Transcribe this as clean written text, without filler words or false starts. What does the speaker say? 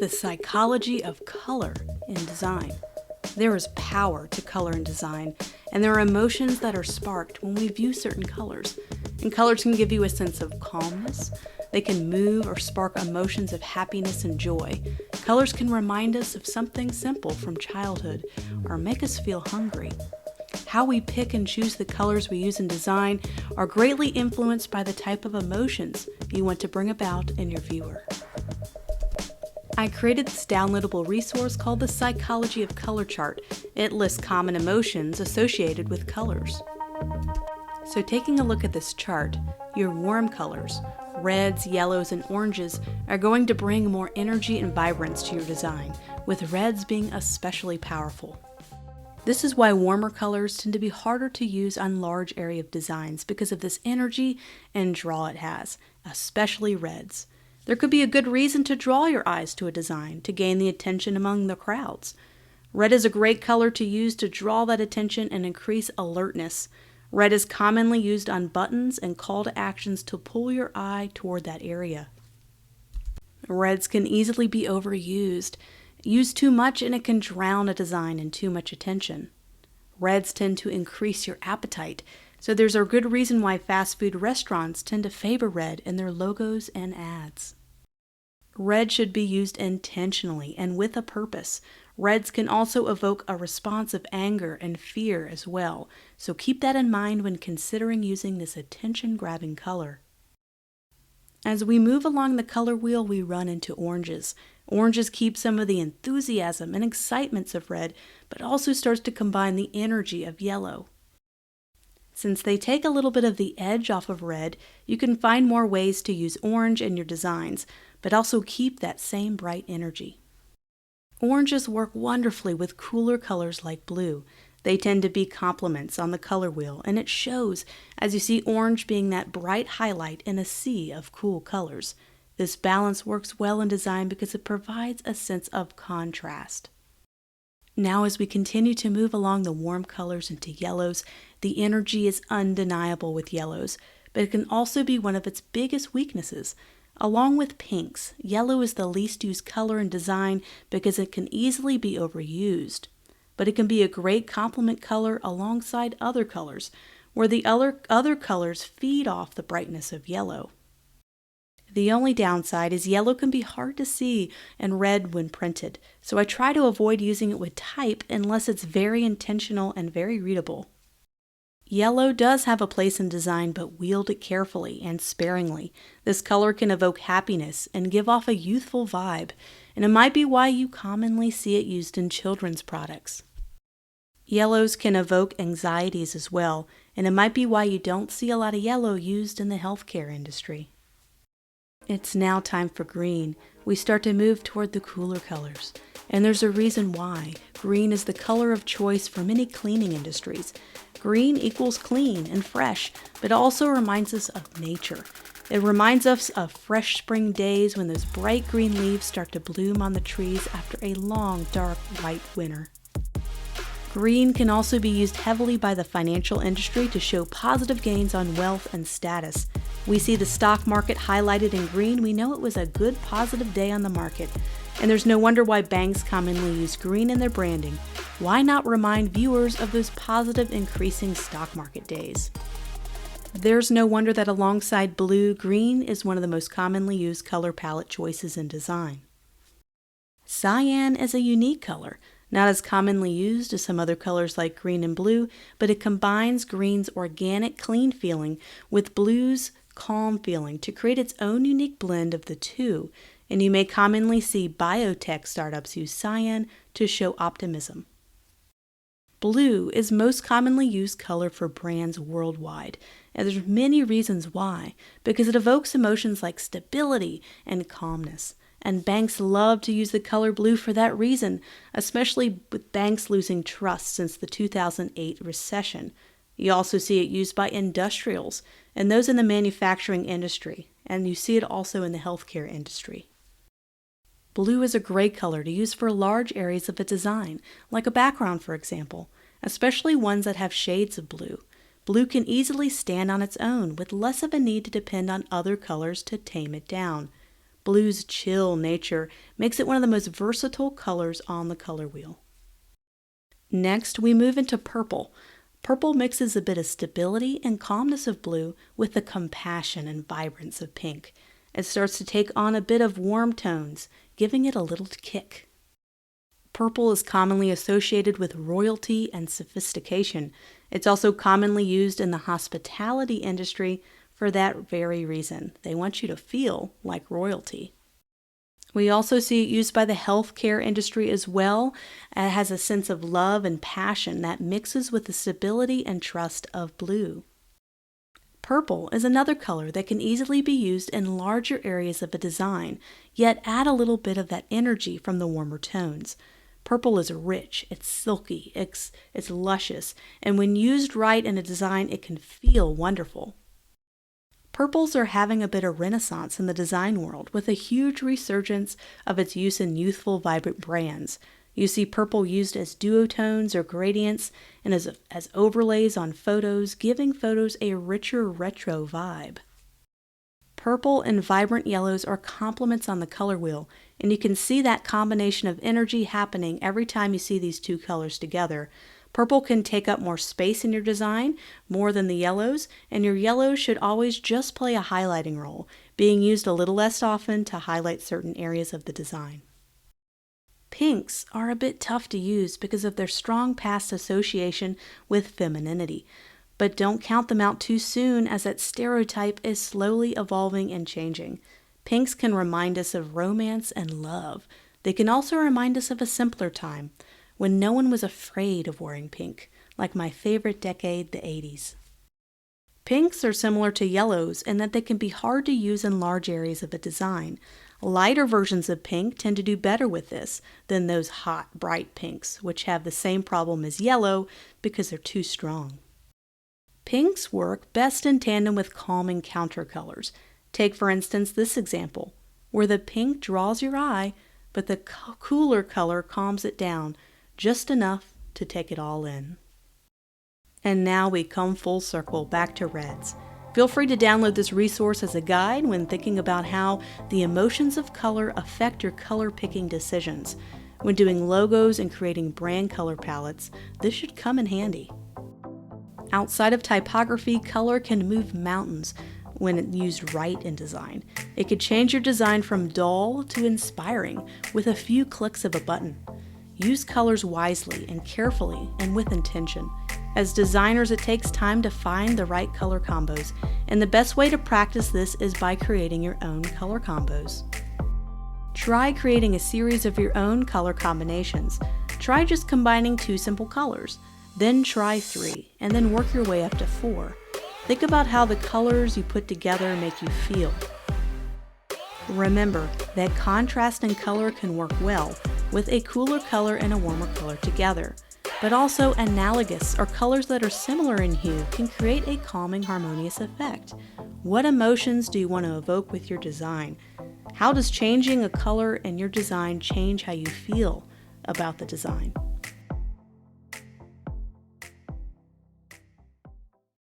The psychology of color in design. There is power to color in design, and there are emotions that are sparked when we view certain colors. And colors can give you a sense of calmness. They can move or spark emotions of happiness and joy. Colors can remind us of something simple from childhood or make us feel hungry. How we pick and choose the colors we use in design are greatly influenced by the type of emotions you want to bring about in your viewer. I created this downloadable resource called the Psychology of Color Chart. It lists common emotions associated with colors. So taking a look at this chart, your warm colors, reds, yellows, and oranges, are going to bring more energy and vibrance to your design, with reds being especially powerful. This is why warmer colors tend to be harder to use on large area of designs because of this energy and draw it has, especially reds. There could be a good reason to draw your eyes to a design to gain the attention among the crowds. Red is a great color to use to draw that attention and increase alertness. Red is commonly used on buttons and call to actions to pull your eye toward that area. Reds can easily be overused. Used too much and it can drown a design in too much attention. Reds tend to increase your appetite, so there's a good reason why fast food restaurants tend to favor red in their logos and ads. Red should be used intentionally and with a purpose. Reds can also evoke a response of anger and fear as well, so keep that in mind when considering using this attention-grabbing color. As we move along the color wheel, we run into oranges. Oranges keep some of the enthusiasm and excitements of red, but also starts to combine the energy of yellow. Since they take a little bit of the edge off of red, you can find more ways to use orange in your designs, but also keep that same bright energy. Oranges work wonderfully with cooler colors like blue. They tend to be complements on the color wheel, and it shows as you see orange being that bright highlight in a sea of cool colors. This balance works well in design because it provides a sense of contrast. Now as we continue to move along the warm colors into yellows, the energy is undeniable with yellows, but it can also be one of its biggest weaknesses. Along with pinks, yellow is the least used color in design because it can easily be overused. But it can be a great complement color alongside other colors, where the other colors feed off the brightness of yellow. The only downside is yellow can be hard to see and read when printed, so I try to avoid using it with type unless it's very intentional and very readable. Yellow does have a place in design, but wield it carefully and sparingly. This color can evoke happiness and give off a youthful vibe, and it might be why you commonly see it used in children's products. Yellows can evoke anxieties as well, and it might be why you don't see a lot of yellow used in the healthcare industry. It's now time for green. We start to move toward the cooler colors, and there's a reason why. Green is the color of choice for many cleaning industries. Green equals clean and fresh, but also reminds us of nature. It reminds us of fresh spring days when those bright green leaves start to bloom on the trees after a long, dark, white winter. Green can also be used heavily by the financial industry to show positive gains on wealth and status. We see the stock market highlighted in green, we know it was a good positive day on the market. And there's no wonder why banks commonly use green in their branding. Why not remind viewers of those positive increasing stock market days? There's no wonder that alongside blue, green is one of the most commonly used color palette choices in design. Cyan is a unique color. Not as commonly used as some other colors like green and blue, but it combines green's organic, clean feeling with blue's calm feeling to create its own unique blend of the two, and you may commonly see biotech startups use cyan to show optimism. Blue is most commonly used color for brands worldwide, and there's many reasons why, because it evokes emotions like stability and calmness. And banks love to use the color blue for that reason, especially with banks losing trust since the 2008 recession. You also see it used by industrials and those in the manufacturing industry, and you see it also in the healthcare industry. Blue is a great color to use for large areas of a design, like a background for example, especially ones that have shades of blue. Blue can easily stand on its own with less of a need to depend on other colors to tame it down. Blue's chill nature makes it one of the most versatile colors on the color wheel. Next, we move into purple. Purple mixes a bit of stability and calmness of blue with the compassion and vibrance of pink. It starts to take on a bit of warm tones, giving it a little kick. Purple is commonly associated with royalty and sophistication. It's also commonly used in the hospitality industry for that very reason. They want you to feel like royalty. We also see it used by the healthcare industry as well. It has a sense of love and passion that mixes with the stability and trust of blue. Purple is another color that can easily be used in larger areas of a design, yet add a little bit of that energy from the warmer tones. Purple is rich, it's silky, it's luscious, and when used right in a design, it can feel wonderful. Purples are having a bit of renaissance in the design world with a huge resurgence of its use in youthful, vibrant brands. You see purple used as duotones or gradients and as overlays on photos, giving photos a richer retro vibe. Purple and vibrant yellows are complements on the color wheel, and you can see that combination of energy happening every time you see these two colors together. Purple can take up more space in your design, more than the yellows, and your yellows should always just play a highlighting role, being used a little less often to highlight certain areas of the design. Pinks are a bit tough to use because of their strong past association with femininity, but don't count them out too soon as that stereotype is slowly evolving and changing. Pinks can remind us of romance and love. They can also remind us of a simpler time, when no one was afraid of wearing pink, like my favorite decade, the 80s. Pinks are similar to yellows in that they can be hard to use in large areas of a design. Lighter versions of pink tend to do better with this than those hot, bright pinks, which have the same problem as yellow because they're too strong. Pinks work best in tandem with calming counter colors. Take, for instance, this example, where the pink draws your eye, but the cooler color calms it down, just enough to take it all in. And now we come full circle back to reds. Feel free to download this resource as a guide when thinking about how the emotions of color affect your color picking decisions. When doing logos and creating brand color palettes, this should come in handy. Outside of typography, color can move mountains when used right in design. It could change your design from dull to inspiring with a few clicks of a button. Use colors wisely and carefully and with intention. As designers, it takes time to find the right color combos, and the best way to practice this is by creating your own color combos. Try creating a series of your own color combinations. Try just combining 2 simple colors, then try 3, and then work your way up to 4. Think about how the colors you put together make you feel. Remember that contrast in color can work well with a cooler color and a warmer color together, but also analogous or colors that are similar in hue can create a calming, harmonious effect. What emotions do you want to evoke with your design? How does changing a color in your design change how you feel about the design?